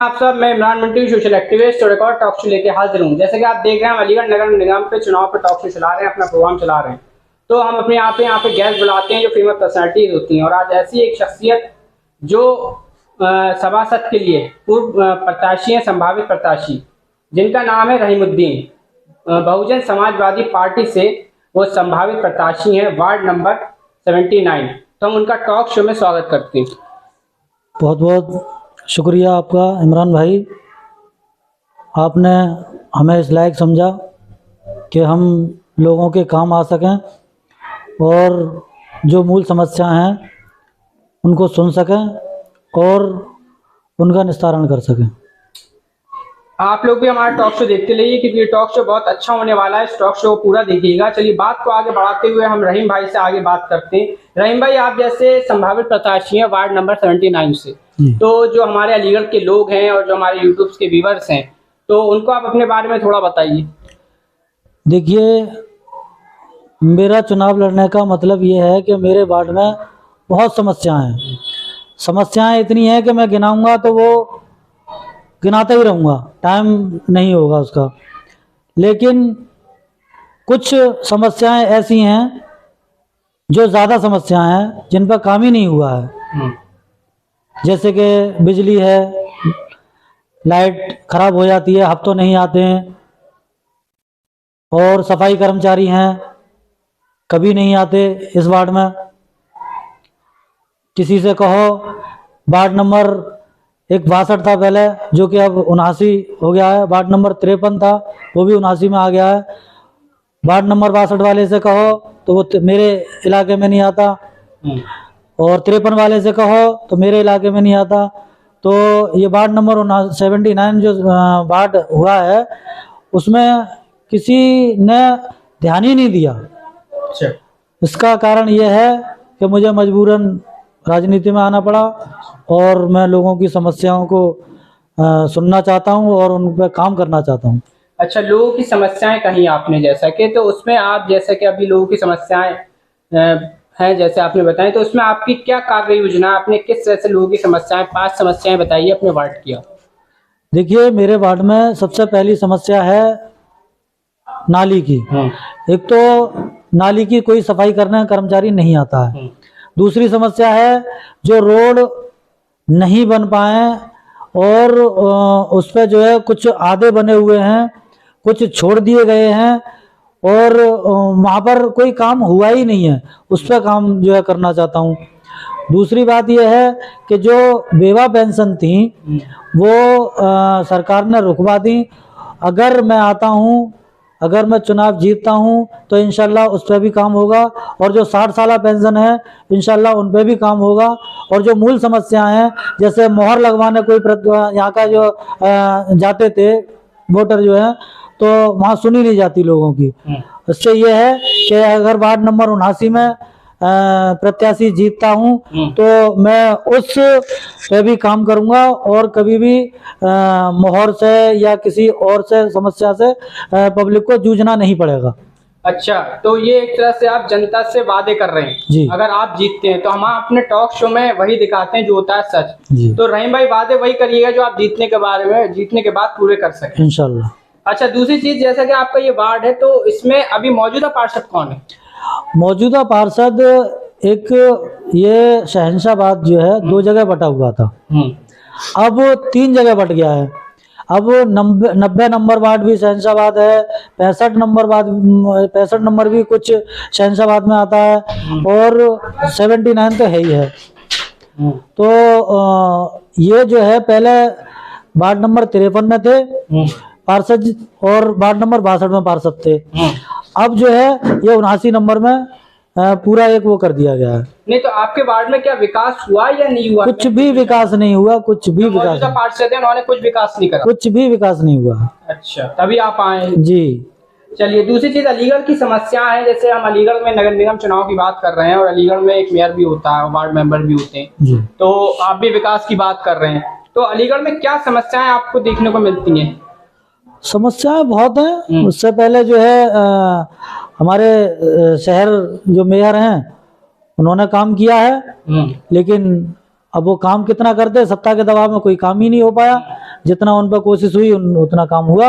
आप सब, मैं इमरान मंटू, सोशल एक्टिविस्ट और रिकॉर्ड टॉक शो लेके हाजिर हूँ। जैसे कि आप देख रहे हैं, हम अलीगढ़ नगर निगम पे चुनाव पे टॉक शो चला रहे हैं, अपना प्रोग्राम चला रहे हैं। तो हम अपने यहाँ पे गेस्ट बुलाते हैं जो फेमस पर्सनैलिटीज होती हैं। और आज ऐसी एक शख्सियत जो सभासद के लिए पूर्व प्रत्याशी हैं, संभावित प्रत्याशी, जिनका नाम है रहीमुद्दीन, बहुजन समाजवादी पार्टी से वो संभावित प्रत्याशी हैं, वार्ड नंबर 79। तो हम उनका टॉक शो में स्वागत करते हैं। बहुत बहुत शुक्रिया आपका इमरान भाई, आपने हमें इस लायक समझा कि हम लोगों के काम आ सकें और जो मूल समस्या हैं उनको सुन सकें और उनका निस्तारण कर सकें। आप लोग भी हमारा टॉक शो देखते रहिए क्योंकि ये टॉक शो बहुत अच्छा होने वाला है। इस टॉक शो को पूरा देखिएगा। चलिए, बात को आगे बढ़ाते हुए हम रहीम भाई से आगे बात करते हैं। रहीम भाई, आप जैसे संभावित प्रत्याशी हैं वार्ड नंबर 79 से, तो जो हमारे अलीगढ़ के लोग हैं और जो हमारे यूट्यूब के व्यूवर्स हैं, तो उनको आप अपने बारे में थोड़ा बताइए। देखिए, मेरा चुनाव लड़ने का मतलब ये है कि मेरे वार्ड में बहुत समस्याएं हैं। समस्याएं इतनी हैं कि मैं गिनाऊंगा तो वो गिनाता ही रहूँगा, टाइम नहीं होगा उसका। लेकिन कुछ समस्याएं ऐसी हैं जो ज़्यादा समस्याएं हैं जिन पर काम ही नहीं हुआ है। जैसे कि बिजली है, लाइट खराब हो जाती है, हफ्तों नहीं आते हैं। और सफाई कर्मचारी हैं, कभी नहीं आते इस वार्ड में। किसी से कहो, वार्ड नंबर 62 था पहले, जो कि अब 79 हो गया है। वार्ड नंबर 53 था, वो भी 79 में आ गया है। वार्ड नंबर 62 वाले से कहो तो वो मेरे इलाके में नहीं आता, और 53 वाले से कहो तो मेरे इलाके में नहीं आता। तो ये वार्ड नंबर 79 जो वार्ड हुआ है, उसमें किसी ने ध्यान ही नहीं दिया। अच्छा। इसका कारण ये है कि मुझे मजबूरन राजनीति में आना पड़ा और मैं लोगों की समस्याओं को सुनना चाहता हूं और उन पर काम करना चाहता हूं। अच्छा, लोगों की समस्याएं कहीं आपने जैसा कि, तो उसमें आप जैसा कि अभी लोगों की समस्याएं हैं जैसे आपने बताई, तो उसमें आपकी क्या कार्य योजना, आपने किस तरह से लोगों की समस्याएं, 5 समस्याएं बताइए अपने वार्ड की। देखिए, मेरे वार्ड में सबसे पहली समस्या है नाली की। एक तो नाली की कोई सफाई करने का कर्मचारी नहीं आता है। दूसरी समस्या है जो रोड नहीं बन पाए और उस पर जो है कुछ आधे बने हुए हैं, कुछ छोड़ दिए गए हैं और वहाँ पर कोई काम हुआ ही नहीं है। उस पर काम जो है करना चाहता हूँ। दूसरी बात यह है कि जो बेवा पेंशन थी वो सरकार ने रुकवा दी। अगर मैं आता हूँ, अगर मैं चुनाव जीतता हूं तो इंशाल्लाह उस पर भी काम होगा, और जो 60 साल पेंशन है इंशाल्लाह उन पर भी काम होगा। और जो मूल समस्याएं हैं, जैसे मोहर लगवाने कोई यहाँ का जो जाते थे वोटर जो है, तो वहाँ सुनी नहीं जाती लोगों की। इससे ये है कि अगर वार्ड नंबर 79 में प्रत्याशी जीतता हूं तो मैं उस पे भी काम करूंगा और कभी भी मोहर से या किसी और से समस्या से पब्लिक को जूझना नहीं पड़ेगा। अच्छा, तो ये एक तरह से आप जनता से वादे कर रहे हैं जी। अगर आप जीतते हैं तो हम अपने टॉक शो में वही दिखाते हैं जो होता है सच। जी। तो रहीम भाई, वादे वही करिएगा जो आप जीतने के बारे में, जीतने के बाद पूरे कर सकें इंशाल्लाह। अच्छा, दूसरी चीज, जैसा कि आपका ये वार्ड है, तो इसमें अभी मौजूदा पार्षद कौन है? मौजूदा पार्षद एक ये शहंशाबाद जो है 2 जगह बटा हुआ था, अब 3 जगह बट गया है। अब 90 नंबर वार्ड भी शहंशाबाद है, 65 नंबर भी कुछ शहंशाबाद में आता है, और 79 तो है ही है। तो ये जो है पहले वार्ड नंबर 53 में थे पार्षद और वार्ड नंबर 62 में पार्षद थे। अब जो है ये 79 नंबर में पूरा एक वो कर दिया गया है। नहीं, तो आपके वार्ड में क्या विकास हुआ या नहीं हुआ? कुछ भी विकास नहीं हुआ, कुछ भी विकास नहीं। पार्षद है, उन्होंने कुछ विकास नहीं करा, कुछ भी विकास नहीं हुआ। अच्छा, तभी आप आए जी। चलिए, दूसरी चीज, अलीगढ़ की समस्या है। जैसे हम अलीगढ़ में नगर निगम चुनाव की बात कर रहे हैं और अलीगढ़ में एक मेयर भी होता है, वार्ड मेंबर भी होते हैं जी। तो आप भी विकास की बात कर रहे हैं, तो अलीगढ़ में क्या समस्याएं आपको देखने को मिलती हैं? समस्याएं बहुत हैं। उससे पहले जो है हमारे शहर जो मेयर हैं उन्होंने काम किया है, लेकिन अब वो काम कितना करते, सत्ता के दबाव में कोई काम ही नहीं हो पाया, जितना उन पर कोशिश हुई उतना काम हुआ।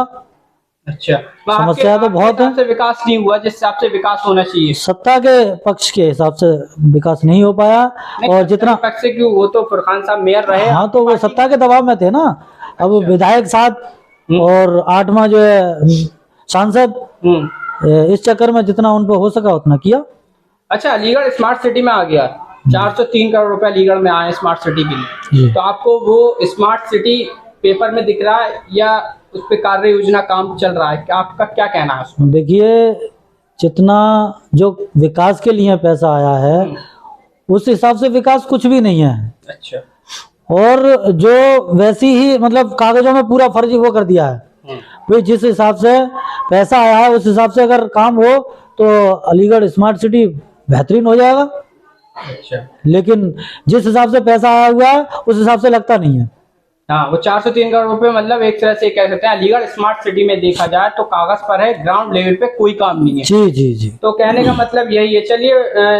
अच्छा, समस्या तो बहुत है। विकास नहीं हुआ जिस हिसाब से विकास होना चाहिए, सत्ता के पक्ष के हिसाब से विकास नहीं हो पाया। और जितना पक्ष से क्यों, वो तो फुरकान साहब मेयर रहे। हाँ, तो वो सत्ता के दबाव में थे ना। अब विधायक साहब और 8वां जो है सांसद, इस चक्कर में जितना उन पर हो सका उतना किया। अच्छा, अलीगढ़ स्मार्ट सिटी में आ गया, 403 करोड़ रुपए अलीगढ़ में आए स्मार्ट सिटी के लिए, तो आपको वो स्मार्ट सिटी पेपर में दिख रहा है या उस पे कार्य योजना काम चल रहा है, क्या आपका क्या कहना है उसमें? देखिए, जितना जो विकास के लिए पैसा आया है उस हिसाब से विकास कुछ भी नहीं है। अच्छा, और जो वैसी ही मतलब कागजों में पूरा फर्जी वो कर दिया है। भाई जिस हिसाब से पैसा आया है उस हिसाब से अगर काम हो तो अलीगढ़ स्मार्ट सिटी बेहतरीन हो जाएगा। अच्छा, लेकिन जिस हिसाब से पैसा आया हुआ है उस हिसाब से लगता नहीं है। हाँ, वो 403 करोड़ रुपए मतलब एक तरह से कह सकते हैं अलीगढ़ स्मार्ट सिटी में देखा जाए तो कागज पर है, ग्राउंड लेवल पे कोई काम नहीं है। जी जी जी। तो कहने का मतलब यही है। चलिए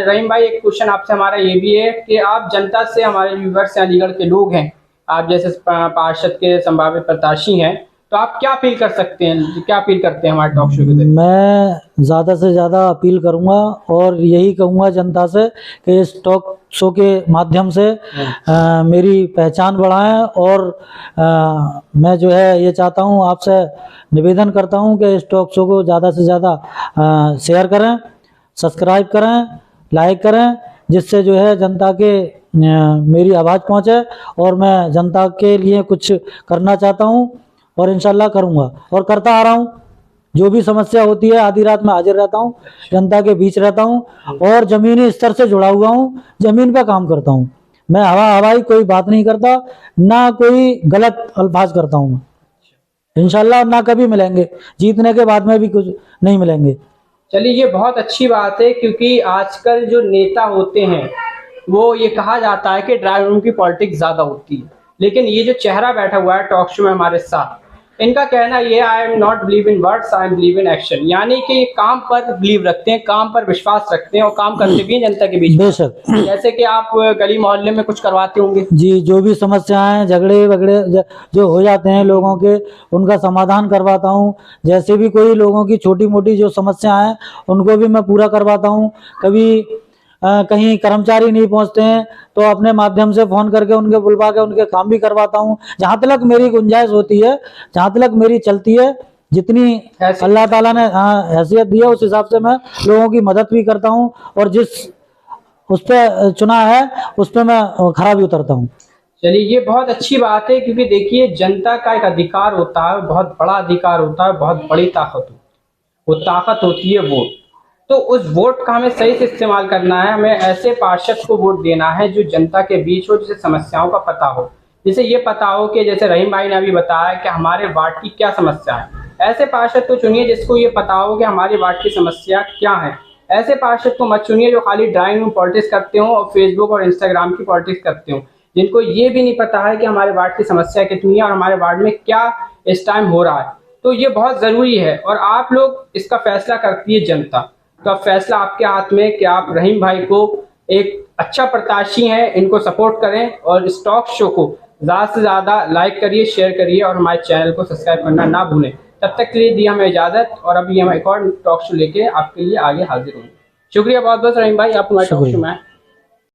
रहीम भाई, एक क्वेश्चन आपसे हमारा ये भी है कि आप जनता से, हमारे व्यूवर्स से अलीगढ़ के लोग हैं, आप जैसे पार्षद के संभावित प्रत्याशी हैं, तो आप क्या अपील कर सकते हैं, क्या अपील करते हैं हमारे टॉक शो के जरिए? मैं ज़्यादा से ज़्यादा अपील करूंगा और यही कहूंगा जनता से कि इस टॉक शो के माध्यम से मेरी पहचान बढ़ाएं। और मैं जो है ये चाहता हूं, आपसे निवेदन करता हूं कि इस टॉक शो को ज़्यादा से ज़्यादा शेयर करें, सब्सक्राइब करें, लाइक करें, जिससे जो है जनता के मेरी आवाज़ पहुंचे और मैं जनता के लिए कुछ करना चाहता हूं और इंशाल्लाह करूंगा और करता आ रहा हूं। जो भी समस्या होती है आधी रात में हाजिर रहता हूं, जनता के बीच रहता हूं और जमीनी स्तर से जुड़ा हुआ हूं, जमीन पे काम करता हूं। मैं हवाई कोई बात नहीं करता, ना कोई गलत अल्फाज करता हूं। इंशाल्लाह ना कभी मिलेंगे, जीतने के बाद में भी कुछ नहीं मिलेंगे। चलिए, ये बहुत अच्छी बात है, क्योंकि आजकल जो नेता होते हैं वो ये कहा जाता है कि ड्राइंग रूम की पॉलिटिक्स ज्यादा होती है, लेकिन ये जो चेहरा बैठा हुआ है टॉक शो में हमारे साथ, इनका कहना ये, I am not believe in words, I am believe in action, यानी कि ये काम पर बिलीव रखते हैं, काम पर विश्वास रखते हैं और काम करते भी हैं जनता के बीच में। बेशक, जैसे कि आप गली मोहल्ले में कुछ करवाते होंगे। जी, जो भी समस्याएं झगड़े वगड़े जो हो जाते हैं लोगों के, उनका समाधान करवाता हूं। जैसे भी कोई लोगों की छोटी मोटी जो समस्याएं हैं उनको भी मैं पूरा करवाता हूं। कभी कहीं कर्मचारी नहीं पहुंचते हैं तो अपने माध्यम से फोन करके उनके बुलवा के उनके काम भी करवाता हूं। जहां तक मेरी गुंजाइश होती है, जहां तक मेरी चलती है, जितनी अल्लाह ताला ने हैसियत दी है उस हिसाब से मैं लोगों की मदद भी करता हूं और जिस उस पर चुना है उस पर मैं खरा भी उतरता हूं। चलिए, ये बहुत अच्छी बात है, क्योंकि देखिए जनता का एक अधिकार होता है, बहुत बड़ा अधिकार होता है, बहुत बड़ी ताकत होती है, वो ताकत होती है वोट। तो उस वोट का हमें सही से इस्तेमाल करना है, हमें ऐसे पार्षद को वोट देना है जो जनता के बीच हो, जिसे समस्याओं का पता हो, जिसे ये पता हो कि जैसे रहीम भाई ने अभी बताया कि हमारे वार्ड की क्या समस्या है। ऐसे पार्षद को चुनिए जिसको ये पता हो कि हमारे वार्ड की समस्या क्या है। ऐसे पार्षद को मत चुनिए जो खाली ड्राइंग रूम पॉलिटिक्स करते हो और फेसबुक और इंस्टाग्राम की पॉलिटिक्स करते हो, जिनको ये भी नहीं पता है कि हमारे वार्ड की समस्या कितनी है और हमारे वार्ड में क्या इस टाइम हो रहा है। तो ये बहुत ज़रूरी है और आप लोग इसका फैसला करती है जनता। तो अब फैसला आपके हाथ में कि आप रहीम भाई को एक अच्छा प्रत्याशी हैं, इनको सपोर्ट करें और इस टॉक शो को ज़्यादा से ज़्यादा लाइक करिए, शेयर करिए और हमारे चैनल को सब्सक्राइब करना ना भूलें। तब तक के लिए दी हमें इजाज़त और अभी हम एक और टॉक शो लेके आपके लिए आगे हाजिर होंगे। शुक्रिया बहुत बहुत रहीम भाई, आप हमारे टॉक शो में आए।